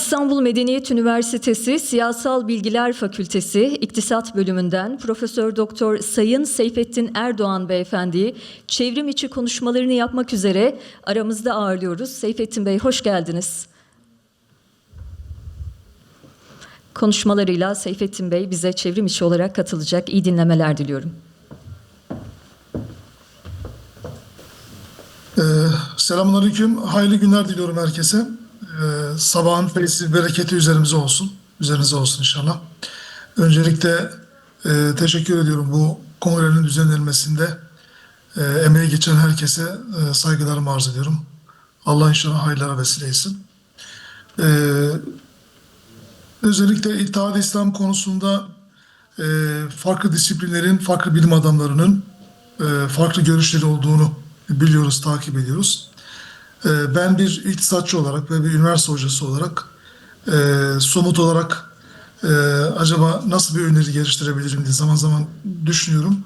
İstanbul Medeniyet Üniversitesi Siyasal Bilgiler Fakültesi İktisat Bölümünden Profesör Doktor Sayın Seyfettin Erdoğan Beyefendi'yi çevrim içi konuşmalarını yapmak üzere aramızda ağırlıyoruz. Seyfettin Bey, hoş geldiniz. Konuşmalarıyla Seyfettin Bey bize çevrim içi olarak katılacak. İyi dinlemeler diliyorum. Selamünaleyküm. Hayırlı günler diliyorum herkese. Sabahın feyzi, bereketi üzerimize olsun. Üzerinize olsun inşallah. Öncelikle teşekkür ediyorum bu kongrenin düzenlenmesinde. Emeği geçen herkese saygılarımı arz ediyorum. Allah inşallah hayırlara vesile etsin. Özellikle İttihad-ı İslam konusunda farklı disiplinlerin, farklı bilim adamlarının farklı görüşleri olduğunu biliyoruz, takip ediyoruz. Ben bir iktisatçı olarak ve bir üniversite hocası olarak somut olarak acaba nasıl bir öneri geliştirebilirim diye zaman zaman düşünüyorum.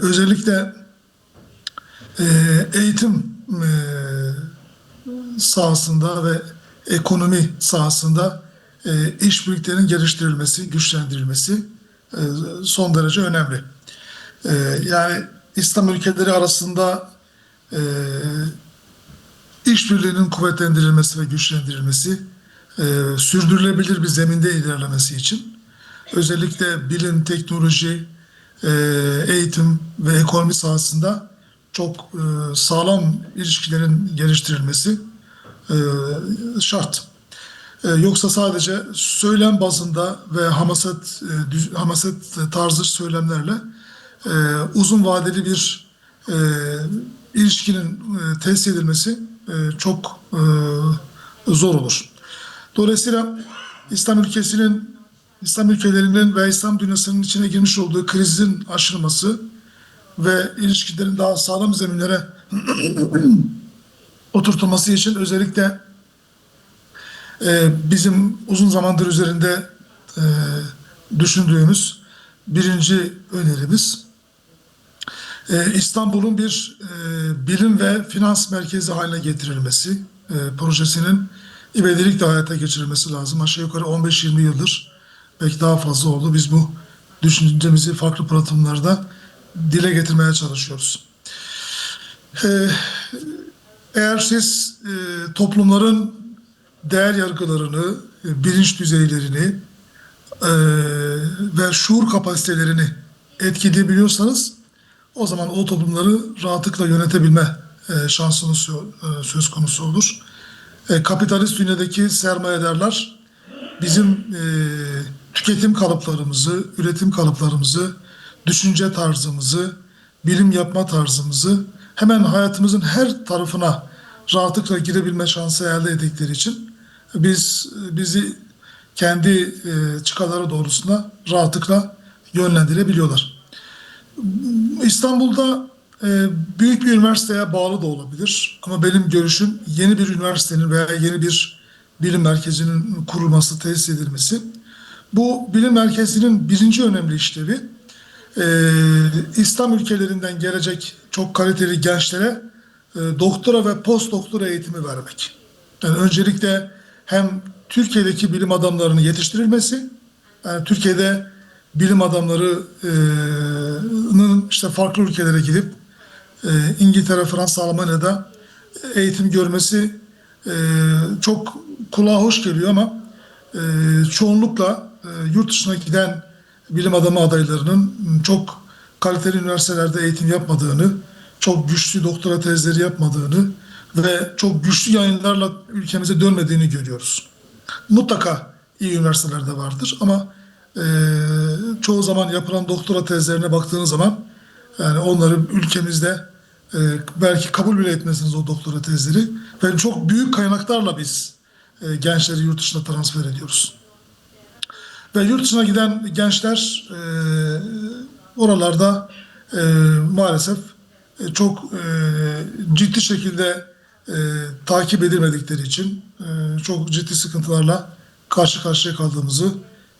Özellikle eğitim sahasında ve ekonomi sahasında işbirliklerinin geliştirilmesi, güçlendirilmesi son derece önemli. Yani İslam ülkeleri arasında işbirliğinin kuvvetlendirilmesi ve güçlendirilmesi, sürdürülebilir bir zeminde ilerlemesi için özellikle bilim, teknoloji, eğitim ve ekonomi sahasında çok sağlam ilişkilerin geliştirilmesi şart. Yoksa sadece söylem bazında ve hamaset tarzı söylemlerle uzun vadeli bir ilişkinin tesis edilmesi çok zor olur. Dolayısıyla İslam ülkelerinin ve İslam dünyasının içine girmiş olduğu krizin aşılması ve ilişkilerin daha sağlam zeminlere oturtulması için özellikle bizim uzun zamandır üzerinde düşündüğümüz birinci önerimiz İstanbul'un bir bilim ve finans merkezi haline getirilmesi projesinin ivedilikle hayata geçirilmesi lazım. Aşağı yukarı 15-20 yıldır, belki daha fazla oldu. Biz bu düşüncemizi farklı platformlarda dile getirmeye çalışıyoruz. Eğer siz toplumların değer yargılarını, bilinç düzeylerini ve şuur kapasitelerini etkileyebiliyorsanız o zaman o toplumları rahatlıkla yönetebilme şansınız söz konusu olur. Kapitalist dünyadaki sermayedarlar bizim tüketim kalıplarımızı, üretim kalıplarımızı, düşünce tarzımızı, bilim yapma tarzımızı hemen hayatımızın her tarafına rahatlıkla girebilme şansı elde ettikleri için bizi kendi çıkarları doğrultusunda rahatlıkla yönlendirebiliyorlar. İstanbul'da büyük bir üniversiteye bağlı da olabilir. Ama benim görüşüm yeni bir üniversitenin veya yeni bir bilim merkezinin kurulması, tesis edilmesi. Bu bilim merkezinin birinci önemli işlevi İslam ülkelerinden gelecek çok kaliteli gençlere doktora ve post doktora eğitimi vermek. Yani öncelikle hem Türkiye'deki bilim adamlarının yetiştirilmesi, yani Türkiye'de bilim adamlarının işte farklı ülkelere gidip İngiltere, Fransa, Almanya'da eğitim görmesi çok kulağa hoş geliyor ama çoğunlukla yurt dışına giden bilim adamı adaylarının çok kaliteli üniversitelerde eğitim yapmadığını, çok güçlü doktora tezleri yapmadığını ve çok güçlü yayınlarla ülkemize dönmediğini görüyoruz. Mutlaka iyi üniversitelerde vardır ama çoğu zaman yapılan doktora tezlerine baktığınız zaman yani onları ülkemizde belki kabul bile etmezsiniz o doktora tezleri ve çok büyük kaynaklarla biz gençleri yurt dışına transfer ediyoruz. Ve yurt dışına giden gençler oralarda maalesef çok ciddi şekilde takip edilmedikleri için çok ciddi sıkıntılarla karşı karşıya kaldığımızı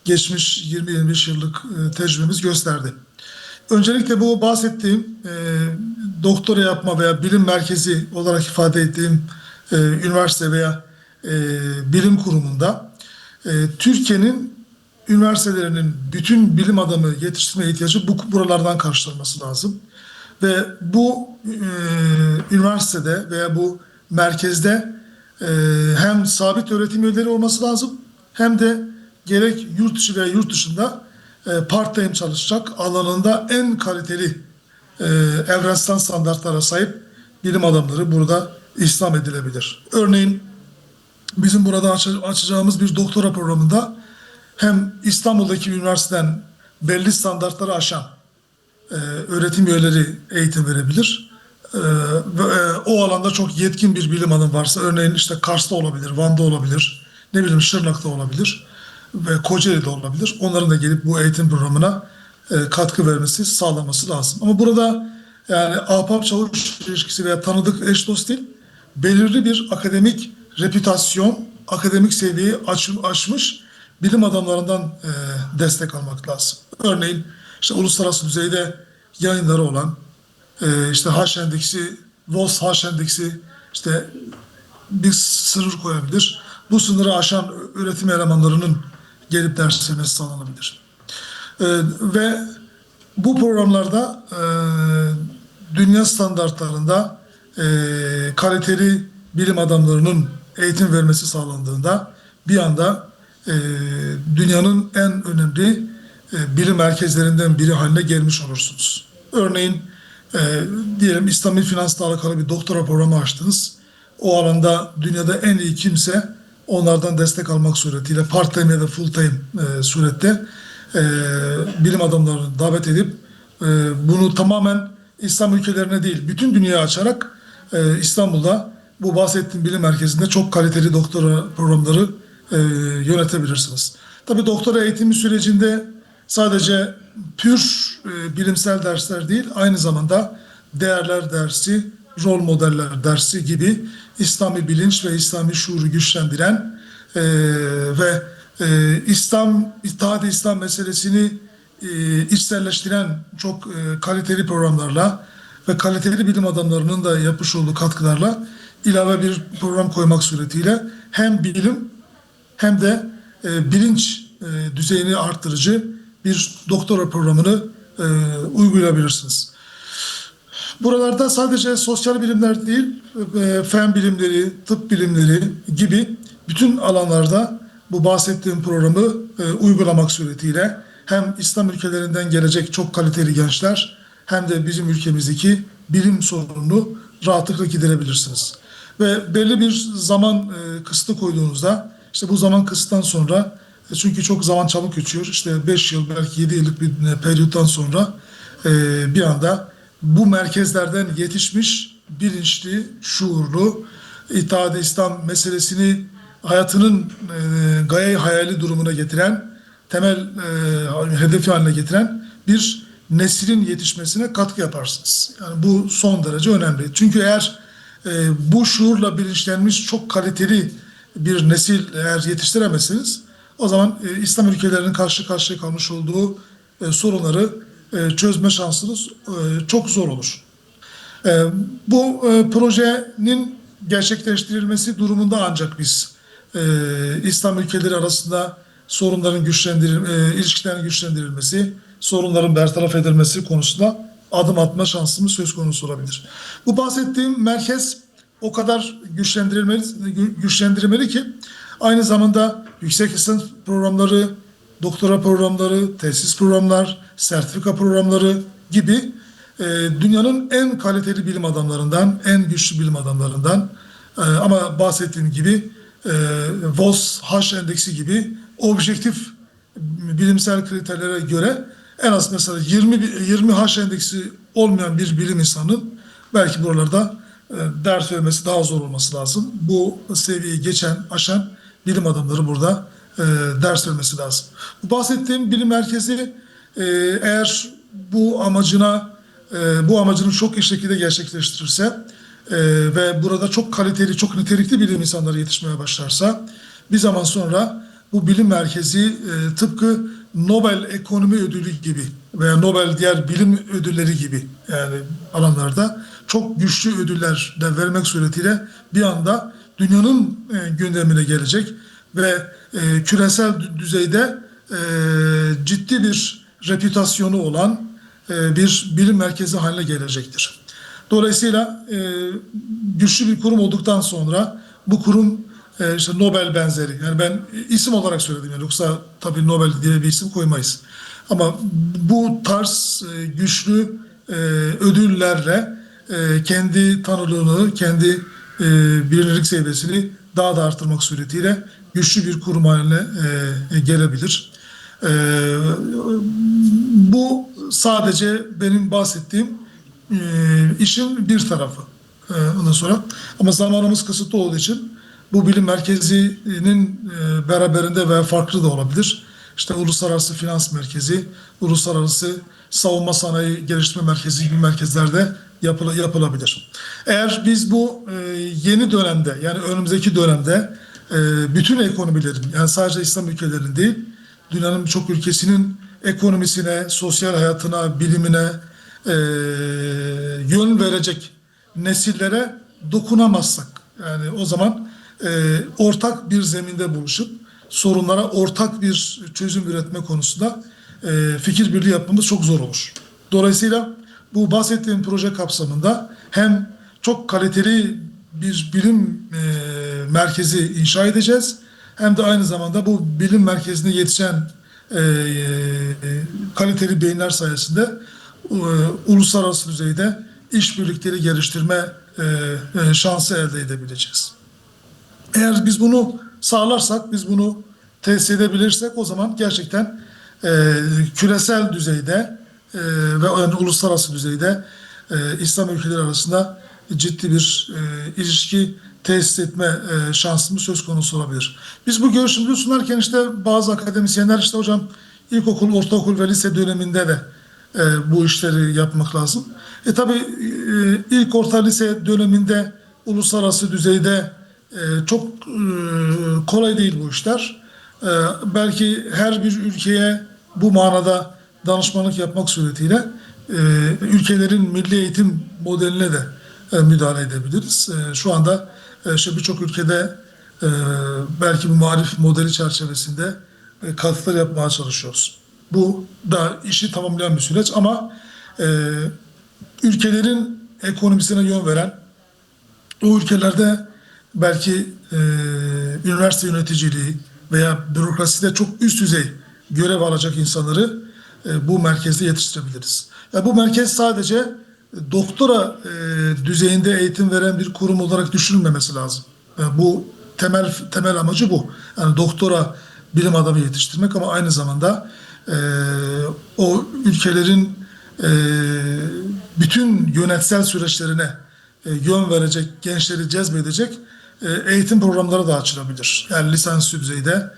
geçmiş 20-25 yıllık tecrübemiz gösterdi. Öncelikle bu bahsettiğim doktora yapma veya bilim merkezi olarak ifade ettiğim üniversite veya bilim kurumunda Türkiye'nin üniversitelerinin bütün bilim adamı yetiştirme ihtiyacı buralardan karşılanması lazım. Ve bu üniversitede veya bu merkezde hem sabit öğretim üyeleri olması lazım hem de gerek yurt içi veya yurt dışında part-time çalışacak alanında en kaliteli evrensel standartlara sahip bilim adamları burada istihdam edilebilir. Örneğin bizim burada açacağımız bir doktora programında hem İstanbul'daki bir üniversiteden belli standartları aşan öğretim üyeleri eğitim verebilir. Ve o alanda çok yetkin bir bilim adamı varsa, örneğin işte Kars'ta olabilir, Van'da olabilir, ne bileyim Şırnak'ta olabilir ve Kocaeli'de olabilir. Onların da gelip bu eğitim programına katkı vermesi, sağlaması lazım. Ama burada yani ahbap-çavuş ilişkisi veya tanıdık eş dost değil, belirli bir akademik reputasyon, akademik seviyeyi aşmış bilim adamlarından destek almak lazım. Örneğin işte uluslararası düzeyde yayınları olan, işte H endeksi, WOS H endeksi işte bir sınır koyabilir. Bu sınırı aşan öğretim elemanlarının gelip ders vermesi sağlanabilir. Ve bu programlarda dünya standartlarında kaliteli bilim adamlarının eğitim vermesi sağlandığında bir anda dünyanın en önemli bilim merkezlerinden biri haline gelmiş olursunuz. Örneğin diyelim İslami finansla alakalı bir doktora programı açtınız. O alanda dünyada en iyi kimse onlardan destek almak suretiyle part-time ya da full-time surette bilim adamlarını davet edip bunu tamamen İslam ülkelerine değil bütün dünyaya açarak İstanbul'da bu bahsettiğim bilim merkezinde çok kaliteli doktora programları yönetebilirsiniz. Tabii doktora eğitimi sürecinde sadece pür bilimsel dersler değil, aynı zamanda değerler dersi, rol modeller dersi gibi İslami bilinç ve İslami şuuru güçlendiren ve İttihat-ı İslam meselesini içselleştiren çok kaliteli programlarla ve kaliteli bilim adamlarının da yapmış olduğu katkılarla ilave bir program koymak suretiyle hem bilim hem de bilinç düzeyini arttırıcı bir doktora programını uygulayabilirsiniz. Buralarda sadece sosyal bilimler değil, fen bilimleri, tıp bilimleri gibi bütün alanlarda bu bahsettiğim programı uygulamak suretiyle hem İslam ülkelerinden gelecek çok kaliteli gençler hem de bizim ülkemizdeki bilim sorununu rahatlıkla giderebilirsiniz. Ve belli bir zaman kısıtı koyduğunuzda işte bu zaman kısıttan sonra çünkü çok zaman çabuk geçiyor. İşte 5 yıl belki 7 yıllık bir periyottan sonra bir anda bu merkezlerden yetişmiş bilinçli, şuurlu, İttihat-ı İslam meselesini hayatının gaye hayali durumuna getiren, temel hedefi haline getiren bir neslin yetişmesine katkı yaparsınız. Yani bu son derece önemli. Çünkü eğer bu şuurla bilinçlenmiş çok kaliteli bir nesil eğer yetiştiremezseniz o zaman İslam ülkelerinin karşı karşıya kalmış olduğu sorunları çözme şansınız çok zor olur. Bu projenin gerçekleştirilmesi durumunda ancak biz İslam ülkeleri arasında sorunların ilişkilerin güçlendirilmesi, sorunların bertaraf edilmesi konusunda adım atma şansımız söz konusu olabilir. Bu bahsettiğim merkez o kadar güçlendirilmeli ki aynı zamanda yüksek lisans programları, doktora programları, tesis programlar, sertifika programları gibi dünyanın en kaliteli bilim adamlarından, en güçlü bilim adamlarından ama bahsettiğim gibi WOS H endeksi gibi objektif bilimsel kriterlere göre en az mesela 20 H endeksi olmayan bir bilim insanının belki buralarda ders vermesi daha zor olması lazım. Bu seviyeyi aşan bilim adamları burada ders vermesi lazım. Bu bahsettiğim bilim merkezi eğer bu amacını çok iyi şekilde gerçekleştirirse ve burada çok kaliteli, çok nitelikli bilim insanları yetişmeye başlarsa bir zaman sonra bu bilim merkezi tıpkı Nobel Ekonomi Ödülü gibi veya Nobel diğer bilim ödülleri gibi yani alanlarda çok güçlü ödüller de vermek suretiyle bir anda dünyanın gündemine gelecek ve küresel düzeyde ciddi bir reputasyonu olan bir bilim merkezi haline gelecektir. Dolayısıyla güçlü bir kurum olduktan sonra bu kurum işte Nobel benzeri, yani ben isim olarak söyledim, yani yoksa tabii Nobel diye bir isim koymayız. Ama bu tarz güçlü ödüllerle kendi tanınırlığını, kendi bilinirlik seviyesini daha da arttırmak suretiyle güçlü bir kurum haline gelebilir. Bu sadece benim bahsettiğim işin bir tarafı. Ondan sonra ama zamanımız kısıtlı olduğu için bu bilim merkezinin beraberinde veya farklı da olabilir. İşte Uluslararası Finans Merkezi, Uluslararası Savunma Sanayi Geliştirme Merkezi gibi merkezlerde yapılabilir. Eğer biz bu yeni dönemde, yani önümüzdeki dönemde bütün ekonomilerin, yani sadece İslam ülkelerinin değil, dünyanın birçok ülkesinin ekonomisine, sosyal hayatına, bilimine yön verecek nesillere dokunamazsak, yani o zaman ortak bir zeminde buluşup sorunlara ortak bir çözüm üretme konusunda fikir birliği yapmamız çok zor olur. Dolayısıyla bu bahsettiğim proje kapsamında hem çok kaliteli bir bilim merkezi inşa edeceğiz, hem de aynı zamanda bu bilim merkezine yetişen kaliteli beyinler sayesinde uluslararası düzeyde işbirlikleri geliştirme şansı elde edebileceğiz. Eğer biz bunu sağlarsak, biz bunu tesis edebilirsek, o zaman gerçekten küresel düzeyde ve yani uluslararası düzeyde İslam ülkeleri arasında ciddi bir ilişki tesis etme şansımız söz konusu olabilir. Biz bu görüşümüzü sunarken işte bazı akademisyenler işte hocam ilkokul, ortaokul ve lise döneminde de bu işleri yapmak lazım. Tabii ilk orta lise döneminde uluslararası düzeyde çok kolay değil bu işler. Belki her bir ülkeye bu manada danışmanlık yapmak suretiyle ülkelerin milli eğitim modeline de müdahale edebiliriz. Şu anda işte birçok ülkede belki bu marif modeli çerçevesinde katkılar yapmaya çalışıyoruz. Bu da işi tamamlayan bir süreç ama ülkelerin ekonomisine yön veren, o ülkelerde belki üniversite yöneticiliği veya bürokraside çok üst düzey görev alacak insanları bu merkezde yetiştirebiliriz. Yani bu merkez sadece doktora düzeyinde eğitim veren bir kurum olarak düşünülmemesi lazım. Yani bu temel amacı bu. Yani doktora bilim adamı yetiştirmek ama aynı zamanda o ülkelerin bütün yönetsel süreçlerine yön verecek, gençleri cezbedecek eğitim programları da açılabilir. Yani lisansüstü düzeyde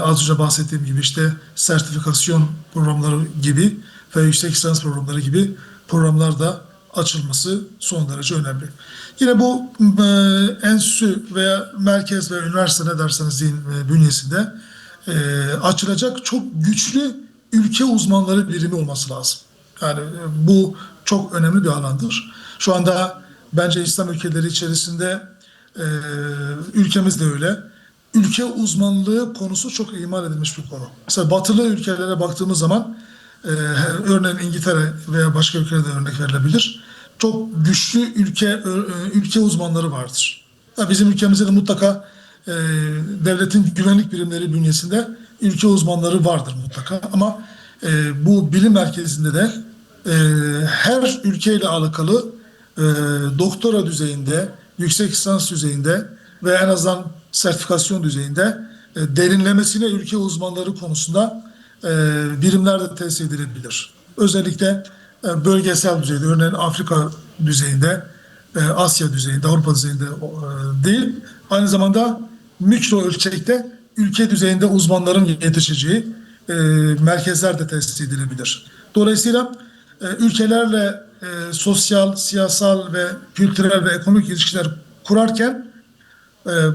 az önce bahsettiğim gibi işte sertifikasyon programları gibi ve yüksek lisans programları gibi programlar da açılması son derece önemli. Yine bu enstitü veya merkez ve üniversite ne derseniz deyin bünyesinde açılacak çok güçlü ülke uzmanları birimi olması lazım. Yani bu çok önemli bir alandır. Şu anda bence İslam ülkeleri içerisinde ülkemiz de öyle. Ülke uzmanlığı konusu çok ihmal edilmiş bir konu. Mesela batılı ülkelere baktığımız zaman örneğin İngiltere veya başka ülkelerde örnek verilebilir. Çok güçlü ülke uzmanları vardır. Yani bizim ülkemizde de mutlaka devletin güvenlik birimleri bünyesinde ülke uzmanları vardır mutlaka. Ama bu bilim merkezinde de her ülkeyle alakalı doktora düzeyinde, yüksek lisans düzeyinde ve en azından sertifikasyon düzeyinde derinlemesine ülke uzmanları konusunda birimler de tesis edilebilir. Özellikle bölgesel düzeyde, örneğin Afrika düzeyinde, Asya düzeyinde, Avrupa düzeyinde değil, aynı zamanda mikro ölçekte ülke düzeyinde uzmanların yetişeceği merkezler de tesis edilebilir. Dolayısıyla ülkelerle sosyal, siyasal ve kültürel ve ekonomik ilişkiler kurarken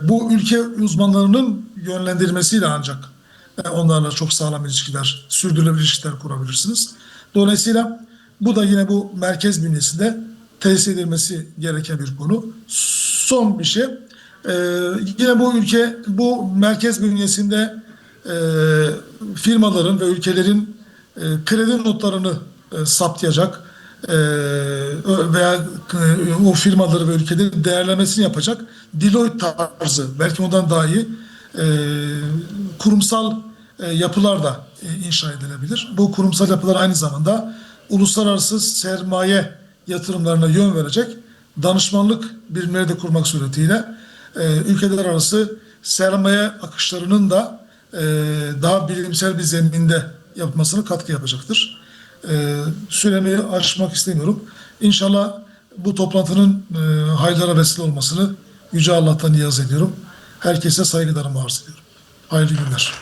bu ülke uzmanlarının yönlendirmesiyle ancak onlarla çok sağlam ilişkiler, sürdürülebilir ilişkiler kurabilirsiniz. Dolayısıyla bu da yine bu merkez bünyesinde tesis edilmesi gereken bir konu. Son bir şey, Yine bu ülke, bu merkez bünyesinde firmaların ve ülkelerin kredi notlarını saptayacak veya o firmaları ve ülkelerin değerlemesini yapacak Deloitte tarzı, belki ondan daha iyi kurumsal yapılar da inşa edilebilir. Bu kurumsal yapılar aynı zamanda uluslararası sermaye yatırımlarına yön verecek danışmanlık birimleri de kurmak suretiyle ülkeler arası sermaye akışlarının da daha bilimsel bir zeminde yapmasına katkı yapacaktır. Süremi aşmak istemiyorum. İnşallah bu toplantının hayırlara vesile olmasını Yüce Allah'tan niyaz ediyorum. Herkese saygılarımı arz ediyorum. Hayırlı günler.